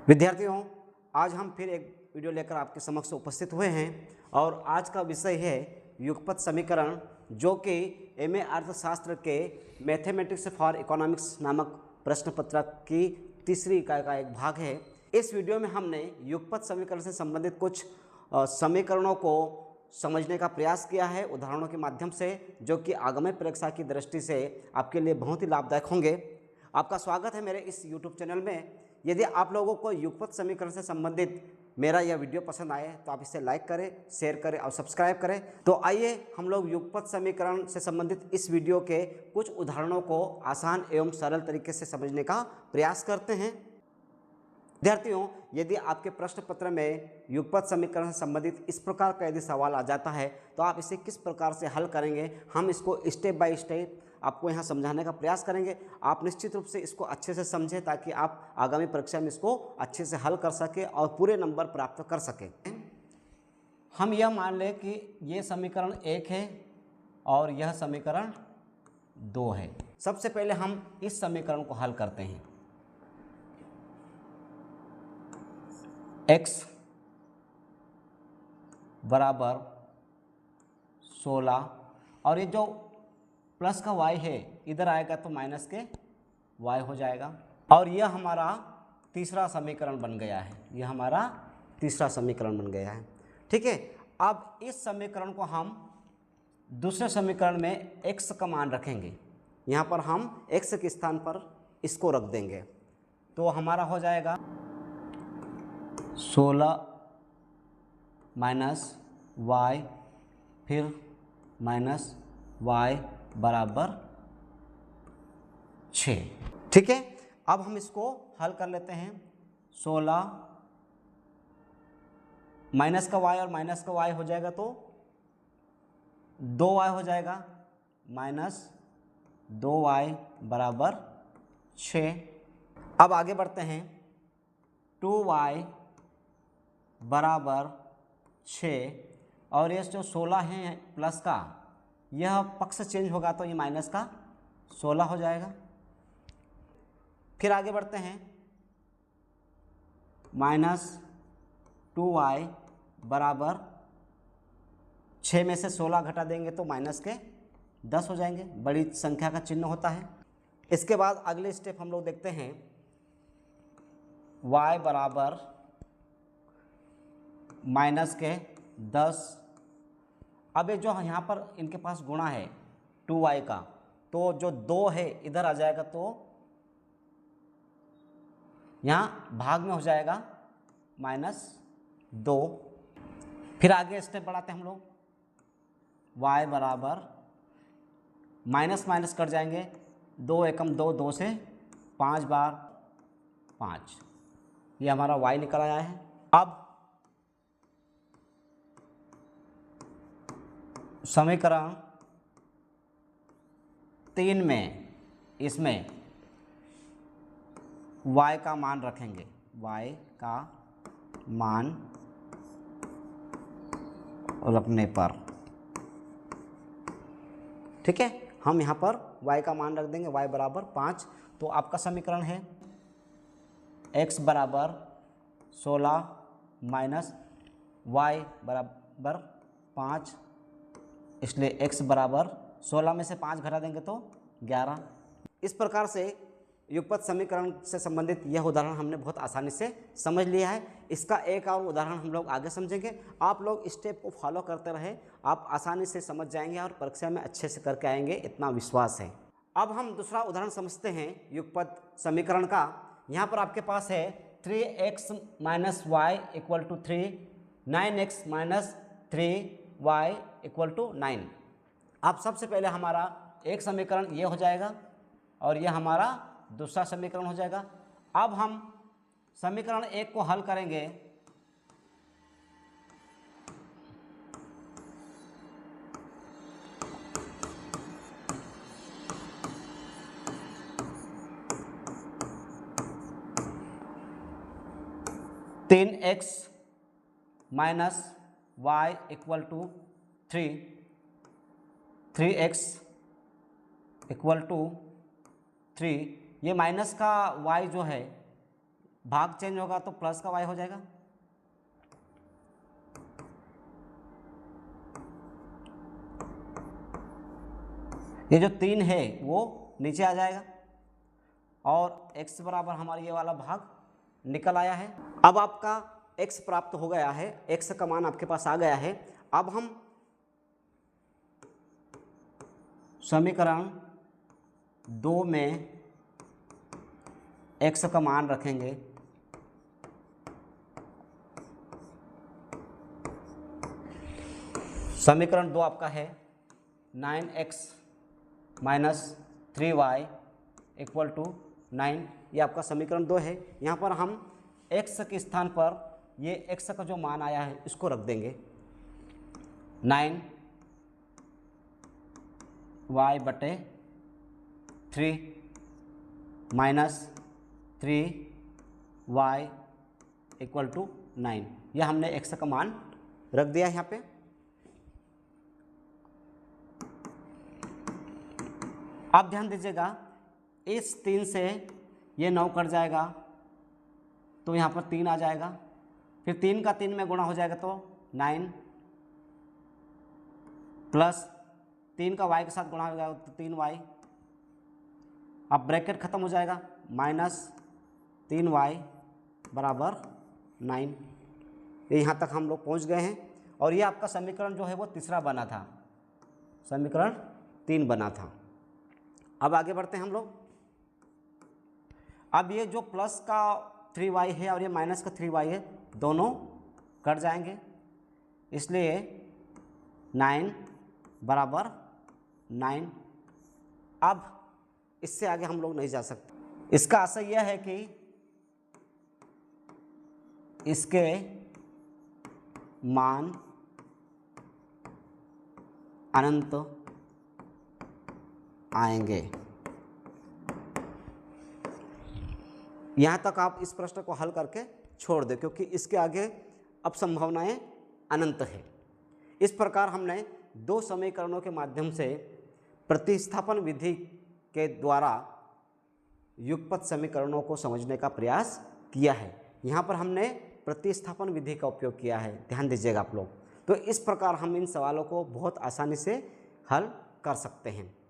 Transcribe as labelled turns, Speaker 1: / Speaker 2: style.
Speaker 1: विद्यार्थियों, आज हम फिर एक वीडियो लेकर आपके समक्ष उपस्थित हुए हैं और आज का विषय है युगपत समीकरण, जो कि एमए अर्थशास्त्र के मैथमेटिक्स फॉर इकोनॉमिक्स नामक प्रश्न पत्रक की तीसरी इकाई का एक भाग है। इस वीडियो में हमने युगपत समीकरण से संबंधित कुछ समीकरणों को समझने का प्रयास किया है उदाहरणों के माध्यम से, जो कि आगामी परीक्षा की दृष्टि से आपके लिए बहुत ही लाभदायक होंगे। आपका स्वागत है मेरे इस YouTube चैनल में। यदि आप लोगों को युगपत समीकरण से संबंधित मेरा यह वीडियो पसंद आए तो आप इसे लाइक करें, शेयर करें और सब्सक्राइब करें। तो आइए हम लोग युगपत समीकरण से संबंधित इस वीडियो के कुछ उदाहरणों को आसान एवं सरल तरीके से समझने का प्रयास करते हैं। विद्यार्थियों, यदि आपके प्रश्न पत्र में युगपत समीकरण से संबंधित इस प्रकार का यदि सवाल आ जाता है तो आप इसे किस प्रकार से हल करेंगे, हम इसको स्टेप बाय स्टेप आपको यहाँ समझाने का प्रयास करेंगे। आप निश्चित रूप से इसको अच्छे से समझें ताकि आप आगामी परीक्षा में इसको अच्छे से हल कर सकें और पूरे नंबर प्राप्त कर सकें। हम यह मान लें कि ये समीकरण 1 है और यह समीकरण 2 है। सबसे पहले हम इस समीकरण को हल करते हैं। x बराबर 16 और ये जो प्लस का y है इधर आएगा तो माइनस के y हो जाएगा और यह हमारा तीसरा समीकरण बन गया है। यह हमारा तीसरा समीकरण बन गया है। ठीक है, अब इस समीकरण को हम दूसरे समीकरण में x का मान रखेंगे। यहाँ पर हम x के स्थान पर इसको रख देंगे तो हमारा हो जाएगा 16 माइनस y फिर माइनस y बराबर 6। ठीक है, अब हम इसको हल कर लेते हैं। 16 माइनस का y और माइनस का y हो जाएगा तो 2y हो जाएगा, माइनस 2y बराबर 6। अब आगे बढ़ते हैं। 2y बराबर 6 और ये जो 16 है प्लस का, यह पक्ष चेंज होगा तो ये माइनस का 16 हो जाएगा। फिर आगे बढ़ते हैं। माइनस 2y बराबर 6 में से 16 घटा देंगे तो माइनस के 10 हो जाएंगे। बड़ी संख्या का चिन्ह होता है। इसके बाद अगले स्टेप हम लोग देखते हैं। y बराबर माइनस के 10। अब ये जो यहाँ पर इनके पास गुणा है 2y का, तो जो 2 है इधर आ जाएगा तो यहाँ भाग में हो जाएगा -2। फिर आगे स्टेप बढ़ाते हैं हम लोग। y बराबर माइनस माइनस कट जाएंगे, 2 एकम 2, 2 से 5 बार 5, ये हमारा y निकल आया है। अब समीकरण 3 में इसमें y का मान रखेंगे। y का मान रखने पर, ठीक है, हम यहाँ पर y का मान रख देंगे। y बराबर 5। तो आपका समीकरण है x बराबर 16 माइनस y बराबर 5, इसलिए x बराबर 16 में से 5 घटा देंगे तो 11। इस प्रकार से युगपत समीकरण से संबंधित यह उदाहरण हमने बहुत आसानी से समझ लिया है। इसका एक और उदाहरण हम लोग आगे समझेंगे। आप लोग स्टेप को फॉलो करते रहे, आप आसानी से समझ जाएंगे और परीक्षा में अच्छे से करके आएंगे, इतना विश्वास है। अब हम दूसरा उदाहरण समझते हैं युगपत समीकरण का। यहाँ पर आपके पास है 3x minus Y equal to 3, 9x minus 3y equal to 9। अब सबसे पहले हमारा एक समीकरण ये हो जाएगा और यह हमारा दूसरा समीकरण हो जाएगा। अब हम समीकरण 1 को हल करेंगे। तीन X minus Y equal to 3, 3x equal to 3। ये माइनस का y जो है भाग चेंज होगा तो प्लस का y हो जाएगा, ये जो 3 है वो नीचे आ जाएगा और x बराबर हमारा ये वाला भाग निकल आया है। अब आपका x प्राप्त हो गया है, x का मान आपके पास आ गया है। अब हम समीकरण 2 में x का मान रखेंगे, समीकरण 2 आपका है 9x minus 3y equal to 9, ये आपका समीकरण 2 है। यहाँ पर हम x के स्थान पर ये x का जो मान आया है इसको रख देंगे, 9y बटे 3 माइनस 3y इक्वल टू 9, यह हमने x का मान रख दिया है यहाँ पे। आप ध्यान दीजिएगा, इस 3 से ये 9 कट जाएगा तो यहाँ पर 3 आ जाएगा, फिर 3 का 3 में गुणा हो जाएगा तो 9 प्लस 3 का y के साथ गुणा हो जाएगा तो 3y, अब ब्रैकेट खत्म हो जाएगा, माइनस 3y बराबर 9। ये यहाँ तक हम लोग पहुँच गए हैं और ये आपका समीकरण जो है वो तीसरा बना था, समीकरण 3 बना था। अब आगे बढ़ते हैं हम लोग। अब ये जो प्लस का 3y है और ये माइनस का 3y है, दोनों कट जाएंगे, इसलिए 9 बराबर 9। अब इससे आगे हम लोग नहीं जा सकते। इसका आशय यह है कि इसके मान अनंत आएंगे। यहाँ तक आप इस प्रश्न को हल करके छोड़ दें क्योंकि इसके आगे अब संभावनाएं अनंत है। इस प्रकार हमने दो समीकरणों के माध्यम से प्रतिस्थापन विधि के द्वारा युगपत समीकरणों को समझने का प्रयास किया है। यहाँ पर हमने प्रतिस्थापन विधि का उपयोग किया है, ध्यान दीजिएगा आप लोग। तो इस प्रकार हम इन सवालों को बहुत आसानी से हल कर सकते हैं।